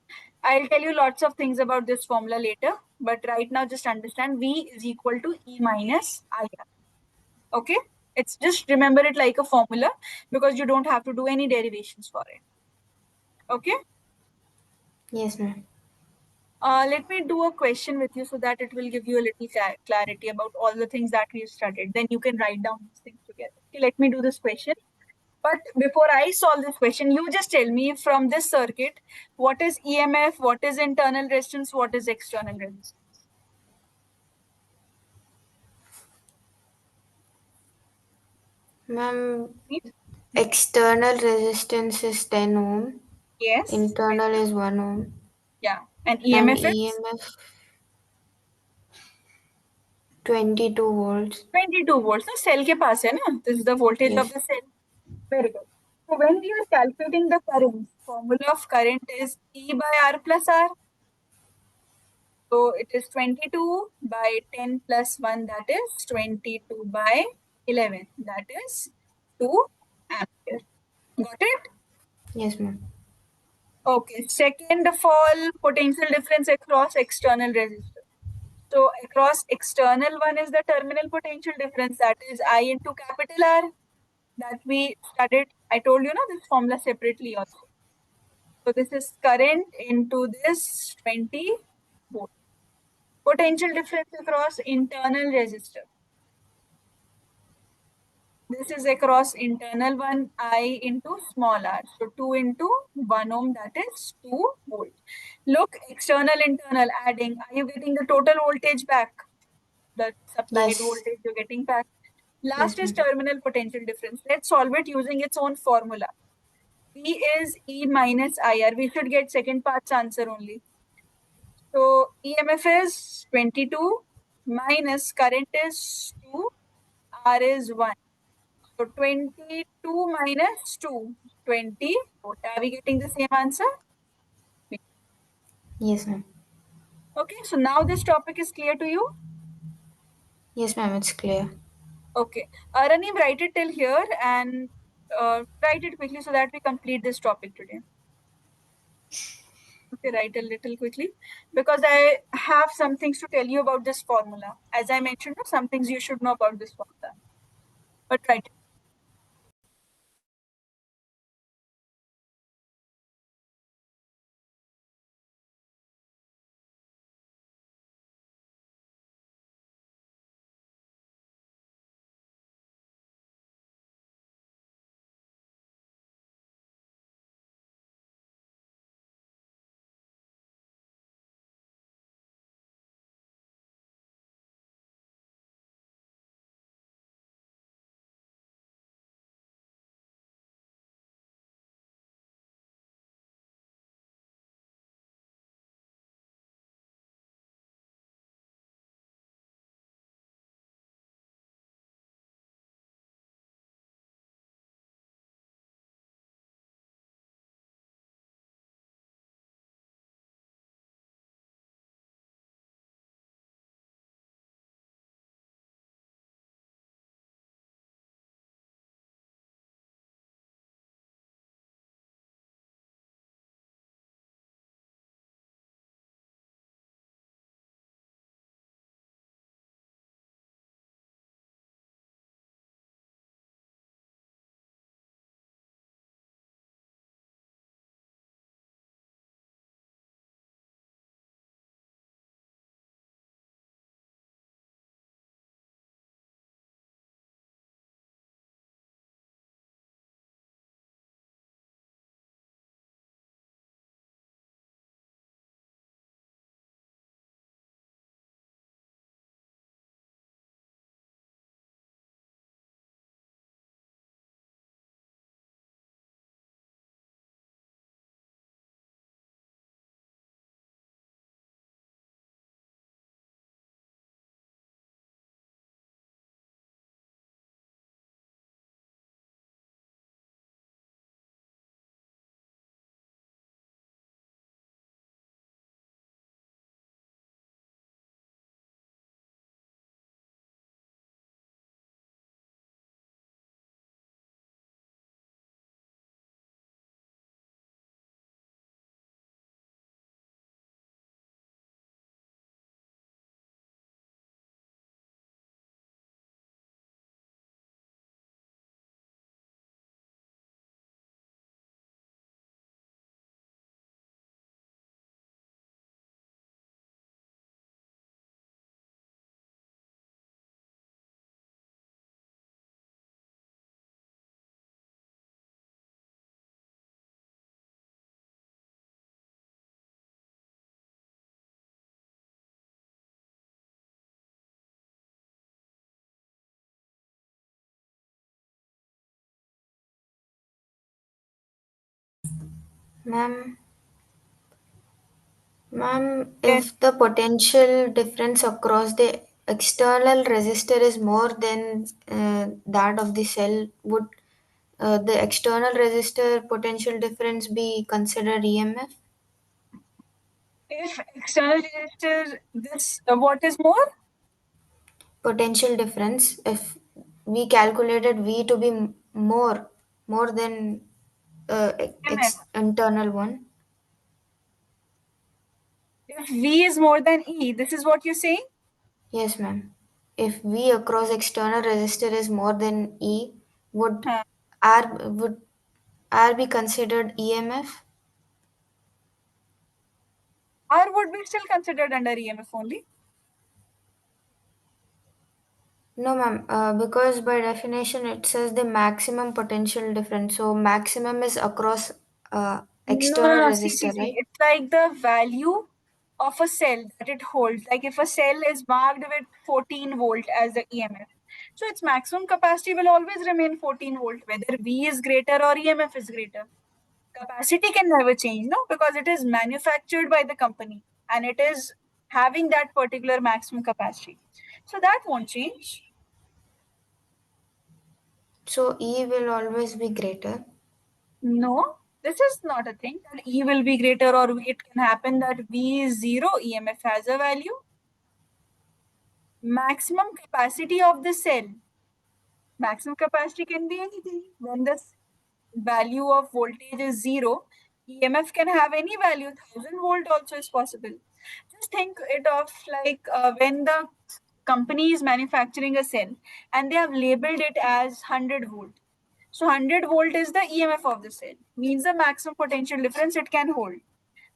I'll tell you lots of things about this formula later, but right now just understand V is equal to E minus IR. Okay? It's just remember it like a formula, because you don't have to do any derivations for it. Okay? Yes, ma'am. Let me do a question with you so that it will give you a little clarity about all the things that we've studied. Then you can write down these things together. Okay, let me do this question. But before I solve this question, you just tell me from this circuit, what is EMF, what is internal resistance, what is external resistance? Ma'am, Please? external resistance is 10 ohm, Yes. Very internal good. is 1 ohm, Yeah. And and EMF is EMF 22 volts. 22 volts. So cell के पास है ना? This is the voltage of Yes. the cell. Very good. So when we are calculating the current, formula of current is E by R plus R. So it is 22 by 10 plus 1, that is 22 by 11, that is 2 ampere. Got it? Yes, ma'am. Okay. Second of all, potential difference across external resistor. So across external one is the terminal potential difference, that is I into capital R, that we studied. I told you this formula separately also. So this is current into this 20 volt. Potential difference across internal resistor. This is across internal one I into small r. So 2 into 1 ohm, that is 2 volt. Look, external, internal, adding. Are you getting the total voltage back? The supplied Yes. voltage you're getting back. Last Yes, is ma'am. terminal potential difference. Let's solve it using its own formula. P is E minus IR. We should get second part's answer only. So EMF is 22 minus current is 2, R is 1. So 22 minus 2, 20. Are we getting the same answer? Yes, ma'am. Okay, so now this topic is clear to you? Yes, ma'am. It's clear. Okay. Ranim, write it till here and write it quickly so that we complete this topic today. Okay, write a little quickly because I have some things to tell you about this formula. As I mentioned, some things you should know about this formula. But write it. Ma'am, ma'am, Yes. if the potential difference across the external resistor is more than that of the cell, would the external resistor potential difference be considered EMF? If external resistor, this what is more? Potential difference, if we calculated V to be more than MF. internal one. If V is more than E, this is what you're saying? Yes, ma'am. If V across external resistor is more than E, would Huh. would R be considered EMF? R would be still considered under EMF only. No, ma'am, because by definition it says the maximum potential difference. So maximum is across No, no, external no. See, see, resistor, see. right? It's like the value of a cell that it holds. Like if a cell is marked with 14 volt as the EMF, so its maximum capacity will always remain 14 volt, whether V is greater or EMF is greater. Capacity can never change, no, because it is manufactured by the company and it is having that particular maximum capacity. So that won't change. So E will always be greater. No, this is not a thing that E will be greater, or it can happen that V is zero, EMF has a value. Maximum capacity of the cell. Maximum capacity can be anything. When the value of voltage is zero, EMF can have any value. 1000 volt also is possible. Just think it of like when the company is manufacturing a cell and they have labeled it as 100 volt. So 100 volt is the EMF of the cell, means the maximum potential difference it can hold.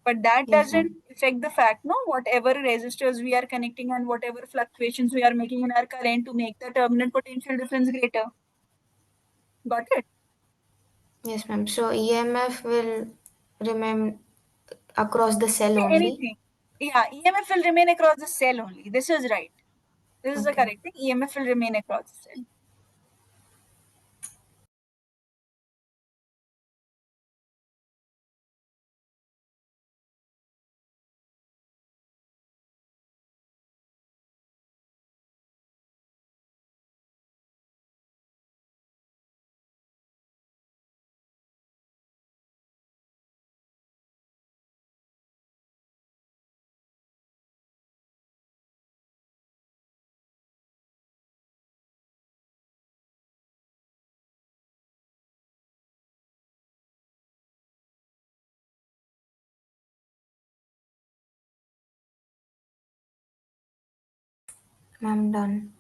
But that Yes, doesn't ma'am. affect the fact, no, whatever resistors we are connecting and whatever fluctuations we are making in our current to make the terminal potential difference greater. Got it? Yes, ma'am. So EMF will remain across the cell only. Anything. Yeah, EMF will remain across the cell only. This is right. This is the Okay. correct thing. EMF will remain across the cell. Ma'am, done.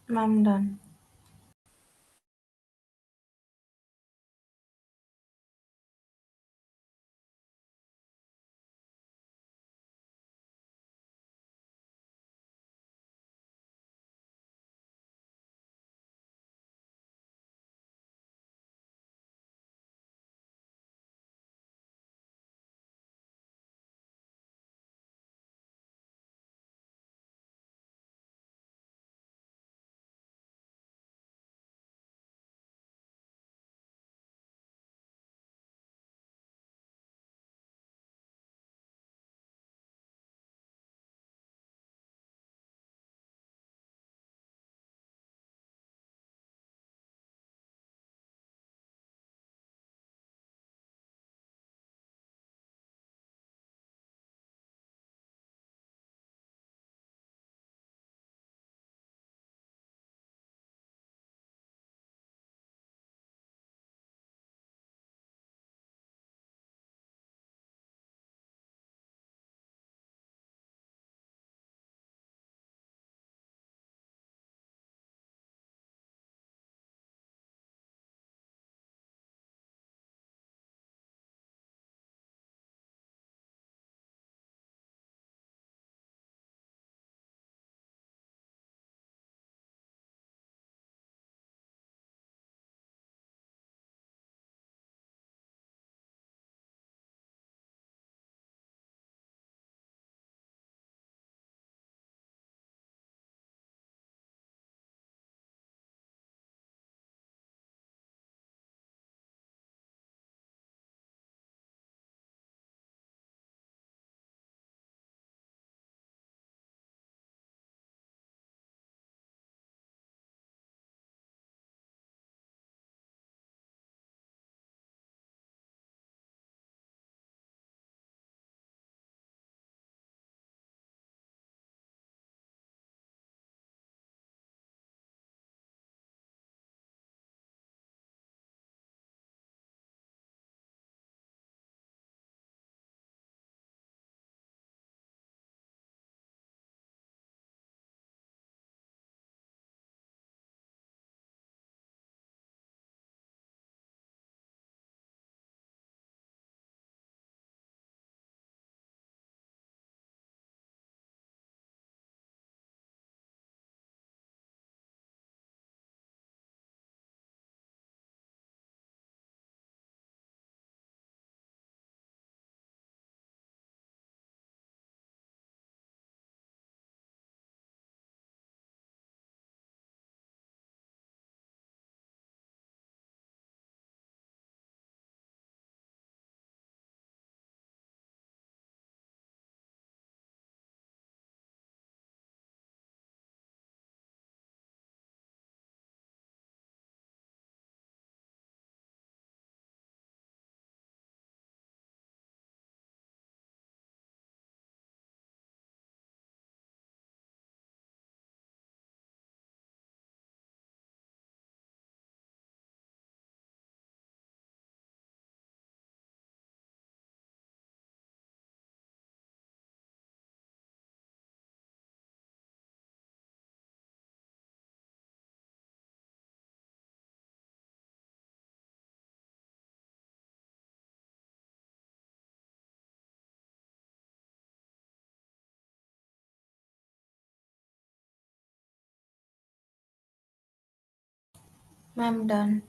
Ma'am, done. Ma'am, done.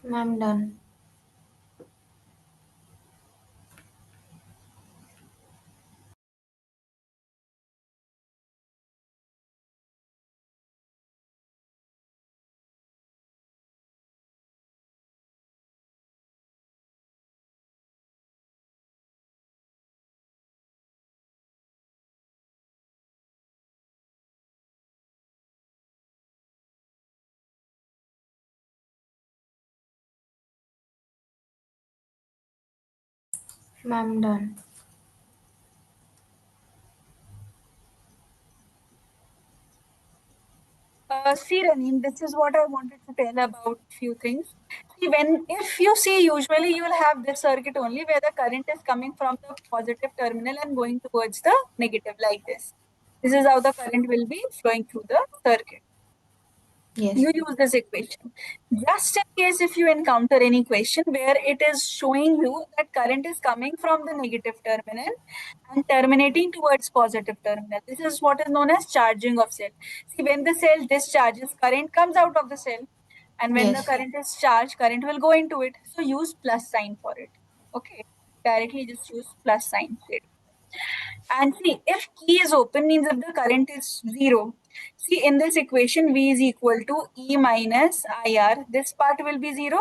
Ma'am, done. Ma'am, done. See, Raneem, this is what I wanted to tell about few things. See, when if you see, usually you will have this circuit only where the current is coming from the positive terminal and going towards the negative like this. This is how the current will be flowing through the circuit. Yes. You use this equation. Just in case if you encounter any question where it is showing you that current is coming from the negative terminal and terminating towards positive terminal. This is what is known as charging of cell. See, when the cell discharges, current comes out of the cell. And when the Yes. current is charged, current will go into it. So use plus sign for it. Okay. Directly just use plus sign. And see, if key is open means if the current is zero. See, in this equation, V is equal to E minus IR. This part will be zero.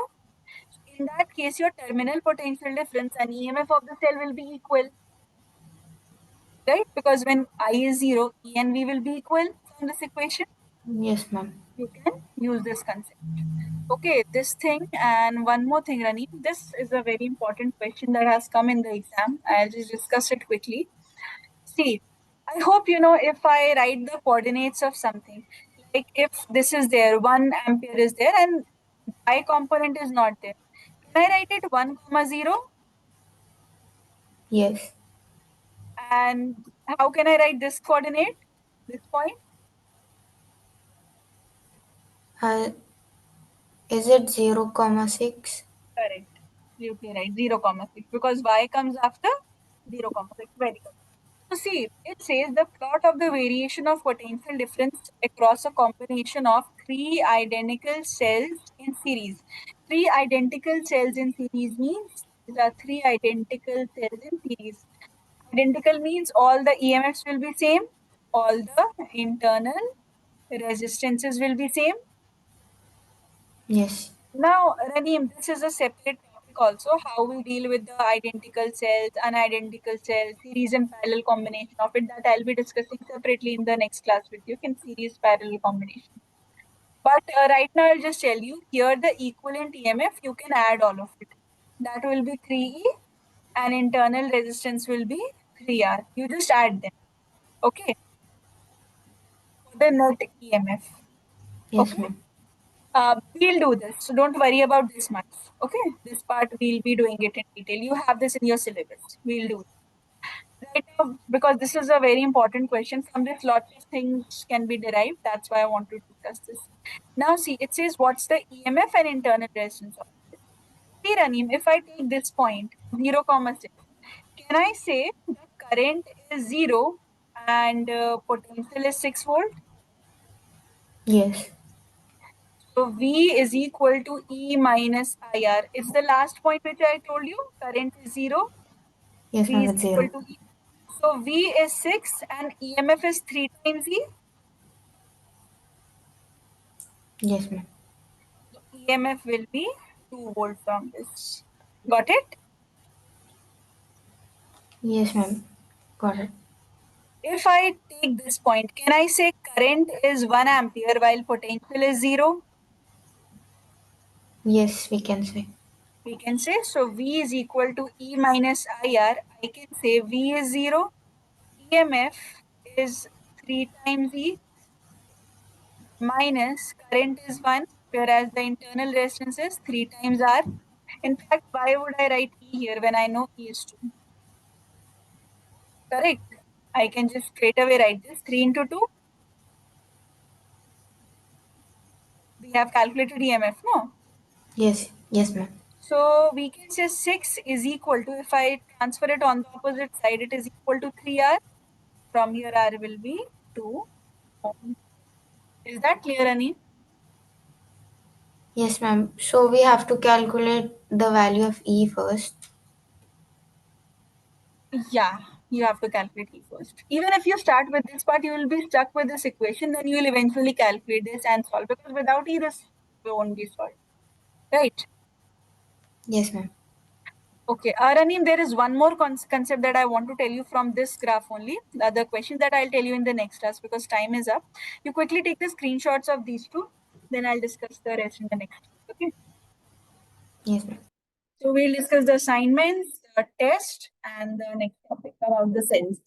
In that case, your terminal potential difference and EMF of the cell will be equal, right? Because when I is zero, E and V will be equal from this equation. Yes, ma'am. You can use this concept. Okay, this thing and one more thing, Rani. This is a very important question that has come in the exam. I'll just discuss it quickly. See, I hope you know if I write the coordinates of something, like if this is there, 1 ampere is there and I component is not there. Can I write it 1 comma 0? Yes. And how can I write this coordinate, this point? Uh, is it 0, 6? Correct. Absolutely right. 0 comma 6 because y comes after 0 comma 6. Very good. So see, it says the plot of the variation of potential difference across a combination of three identical cells in series. Three identical cells in series means these are three identical cells in series. Identical means all the EMFs will be same, all the internal resistances will be same. Yes. Now, Raneem, this is a separate topic also, how we deal with the identical cells, unidentical cells, series and parallel combination of it that I'll be discussing separately in the next class with you in series parallel combination. But right now I'll just tell you, here the equivalent EMF, you can add all of it. That will be 3E and internal resistance will be 3R. You just add them, okay, for the net EMF, Yes, okay? ma'am. We'll do this. So don't worry about this much. Okay. This part we'll be doing it in detail. You have this in your syllabus. We'll do it. Right now, because this is a very important question. From this, lots of things can be derived. That's why I want to discuss this. Now, see, it says what's the EMF and internal resistance of it. See, Raneem, if I take this point, 0, comma 6, can I say the current is 0 and potential is 6 volt? Yes. So V is equal to E minus IR. It's the last point which I told you. Current is 0. Yes, V ma'am. is It's equal 0. to E. So V is 6 and EMF is 3 times E. Yes, ma'am. So EMF will be 2 volt from this. Got it? Yes, ma'am. Got it. If I take this point, can I say current is 1 ampere while potential is 0? Yes, we can say. We can say so V is equal to E minus IR. I can say V is 0. EMF is 3 times E minus current is 1, whereas the internal resistance is 3 times R. In fact, why would I write E here when I know E is 2? Correct. I can just straight away write this 3 into 2. We have calculated EMF, no? Yes. Yes, ma'am. So we can say 6 is equal to, if I transfer it on the opposite side, it is equal to 3R. From here, R will be 2 ohm. Is that clear, Ani? Yes, ma'am. So we have to calculate the value of E first. Yeah, you have to calculate E first. Even if you start with this part, you will be stuck with this equation, then you will eventually calculate this and solve because without E, this won't be solved. Right? Yes, ma'am. Okay. Aranim, there is one more concept that I want to tell you from this graph only. The other question that I'll tell you in the next class because time is up. You quickly take the screenshots of these two, then I'll discuss the rest in the next. Okay. Yes, ma'am. So we'll discuss the assignments, the test, and the next topic about the cells.